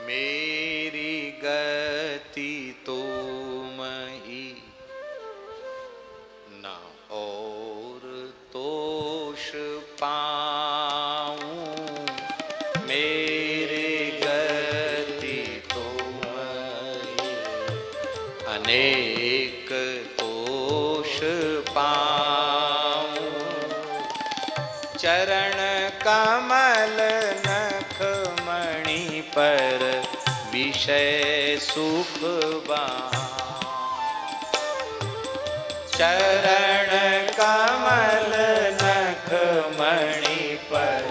मेरी गति तुम ही, न और तोष पाऊं। मेरी गति तुम ही, अनेक तोष पाऊं। चरण कमल नख मणि पर विषय सुख चरण कमल नख मणि पर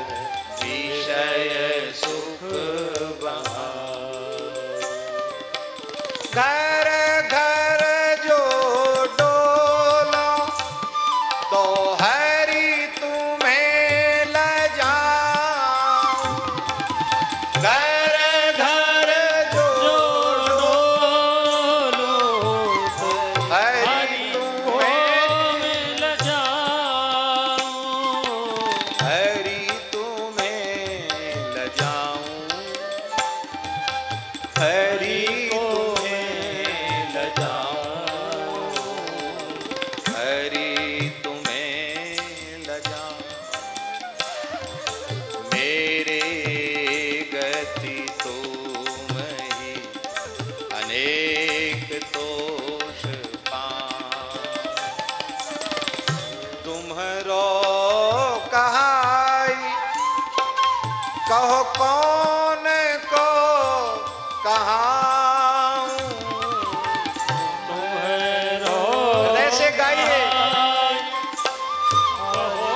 विषय सुख घर घर जो डोलो तो हरि तुम्हें लजाऊं। घर घर जो डोलो तो हरि तुम्हें लजाऊं। हरि तुम्हें लजाऊं। हरि अनेक तोष तुम्हरो कहाई कहो कौन को कहाऊं। तुम्हरो ऐसे गाइए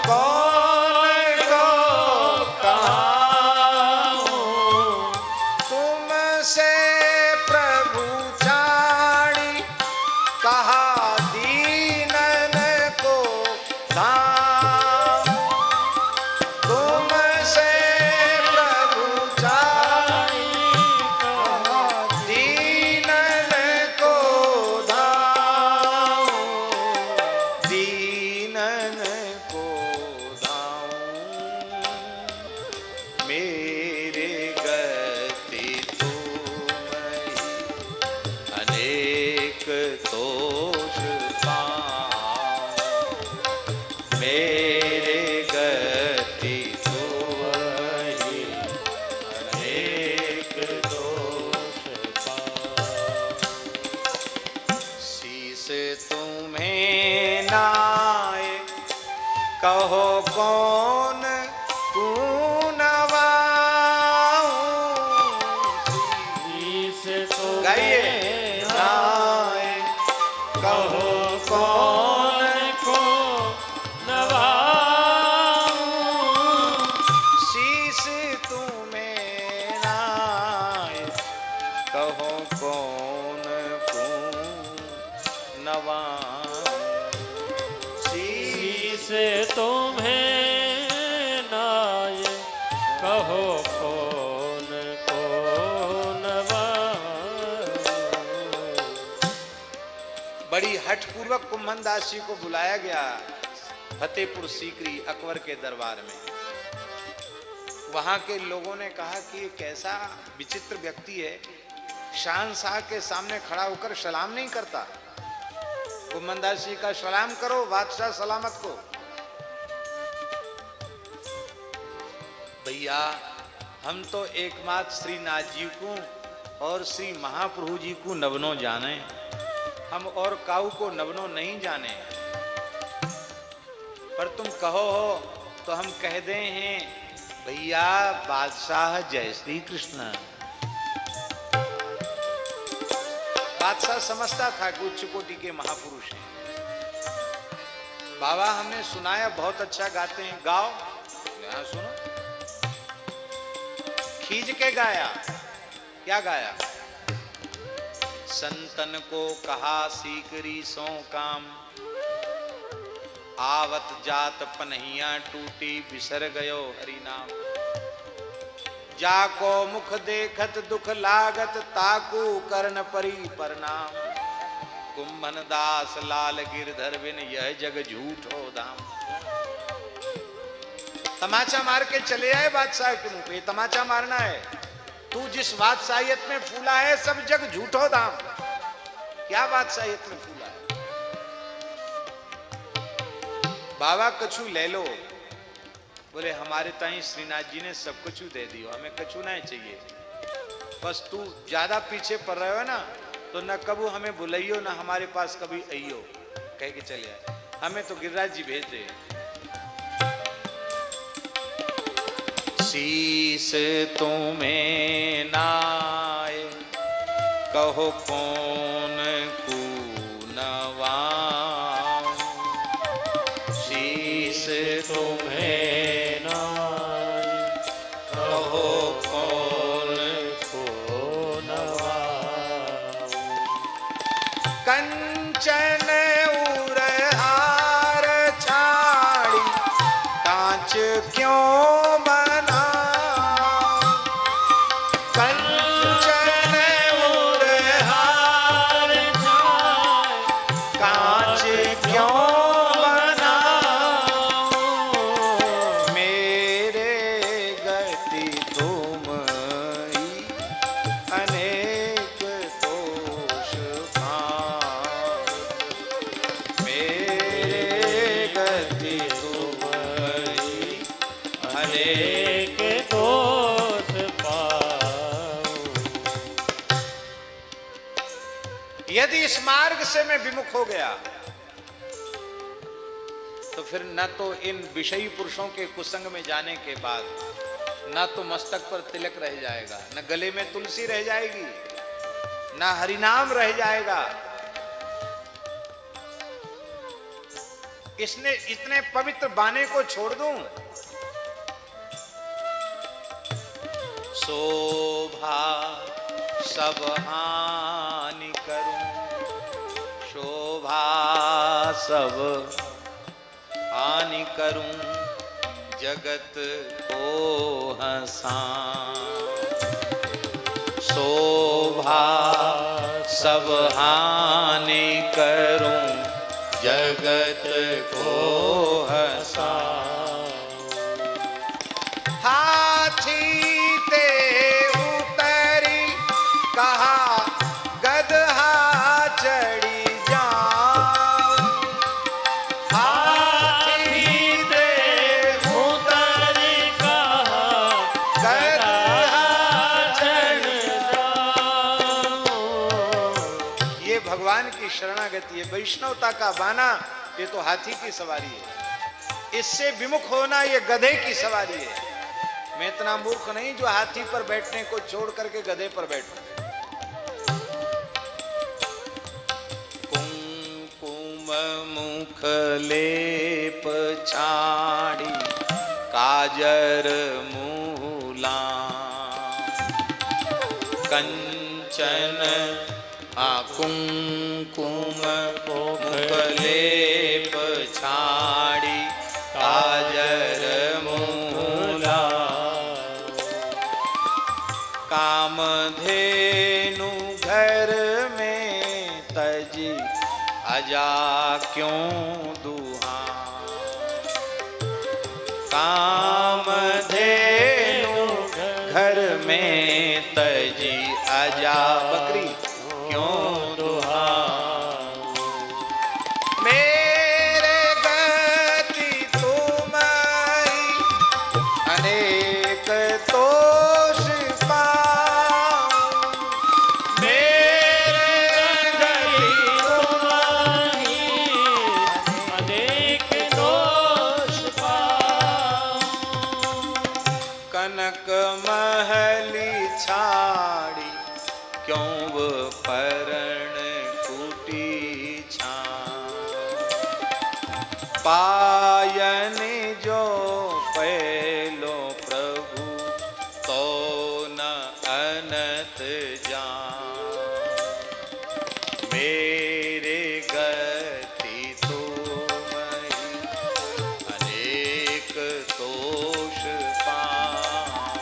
कौन को कहाऊं। तुमसे कहा दीनन को धाम। तुमसे प्रभु चाही कहा दीनन को धाम। दीनन को धाम। मेरे गति तुम ही, अनेक तोष पाऊं। मेरे गति तुम ही, अनेक तोष पाऊं। शीस तुम्हें नाय कहो कौन नवाऊं। शीस तो गाइए कहो कौन को नवाऊं। शीस तुम्हें नाय कहो कौन को नवाऊं। शीस तुम्हें नाय कहो कौन को नवाऊं। बड़ी हठपूर्वक कुम्भनदास जी को बुलाया गया फतेहपुर सीकरी अकबर के दरबार में। वहां के लोगों ने कहा कि ये कैसा विचित्र व्यक्ति है, शहंशाह के सामने खड़ा होकर सलाम नहीं करता। कुम्भनदास जी का सलाम करो बादशाह सलामत को। भैया हम तो एकमात्र श्रीनाथ जी को और श्री महाप्रभु जी को नवनों जाने, हम और काऊ को नवनों नहीं जाने। पर तुम कहो हो तो हम कह दे हैं भैया बादशाह जय श्री कृष्ण। बादशाह समझता था कि उच्च कोटि के महापुरुष हैं। बाबा हमने सुनाया बहुत अच्छा गाते हैं, गाओ। यहां सुनो। खींच के गाया। क्या गाया? संतन को कहा सीकरी सो काम, आवत जात पनहिया टूटी बिसर गयो हरि नाम। जाको मुख देखत दुख लागत ताकू कर्ण परी प्रणाम। कुंभन दास लाल गिरधर बिन यह जग झूठो दाम। तमाचा मार के चले आए बादशाह के मुंह पे। तमाचा मारना है तू जिस बादशाहियत में फूला है सब जग झूठो दाम। क्या बादशाहियत में फूला है? बाबा कछु ले लो। बोले हमारे ताई श्रीनाथ जी ने सब कछु दे दियो, हमें कछु नहीं चाहिए। बस तू ज्यादा पीछे पड़ रहे हो ना, तो न कबू हमें बुलाइयो ना हमारे पास कभी आइयो, कह के चले आए। हमें तो गिरिराज जी भेज दे। शीस तुम्हें नाय कहो कौन कुनवा, शीस तुम्हें नाय कहो कौन कुनवा। कंचन उरहार छाड़ी कांच क्यों यदि इस मार्ग से मैं विमुख हो गया तो फिर न तो इन विषयी पुरुषों के कुसंग में जाने के बाद न तो मस्तक पर तिलक रह जाएगा, न गले में तुलसी रह जाएगी, न हरिनाम रह जाएगा। इसने इतने पवित्र बाने को छोड़ दूं, शोभा सब हानि करूं, शोभा सब हानि करूं, जगत को हंसाऊं। शोभा सब हानि करूं, जगत को हंसाऊं। हाथी ते उतरी कहा गदहा चढ़ी जाऊं, हाथी ते उतरी कहा गदहा चढ़ जाऊं। ये भगवान की शरणागति है, वैष्णवता का बाना ये तो हाथी की सवारी है, इससे विमुख होना ये गधे की सवारी है। मैं इतना मूर्ख नहीं जो हाथी पर बैठने को छोड़ करके गधे पर बैठूं। कुमकुम मुख लेप छाड़ी काजर मूला, कंचन कुमकुम मुख लेप छाड़ी काजर मूला, कामधेनु घर में तजी अजा क्यों दुहा, कामधेनु घर में तजी अजा बकरी क्यों दुहा। मेरे गति तुम्हारी अनेक तोष पाऊं, मेरे गति तुम्हारी अनेक तोष पाऊं। कनक महली छाड़ी क्यों परण कुटी छां, पायन जो पहलो प्रभु तो न अनत जान। मेरे गति तुमहि अनेक तोष पाऊं,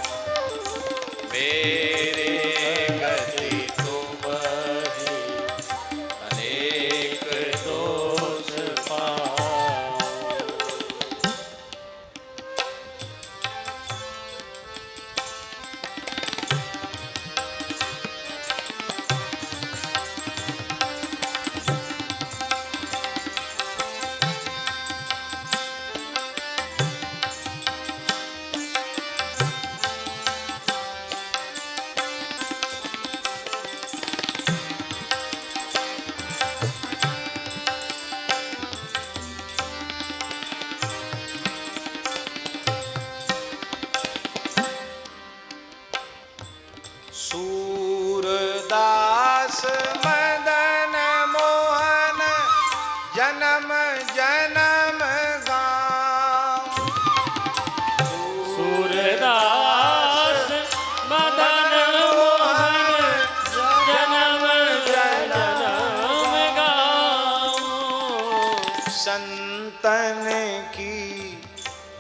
संतन की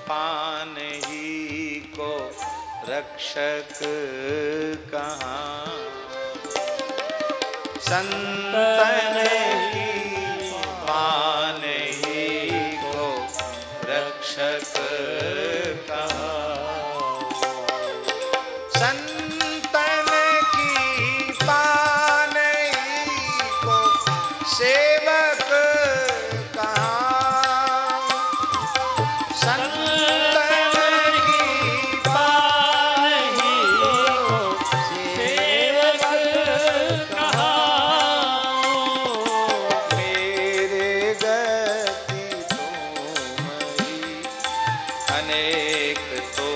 पान ही को रक्षक कहाँ। संतन की पान ही को रक्षक कहाँ। संतन की पान ही को सेवक कहाँ। संतन की पान ही को सेवक कहाँ। मेरे गति तुम्हारी अनेक तो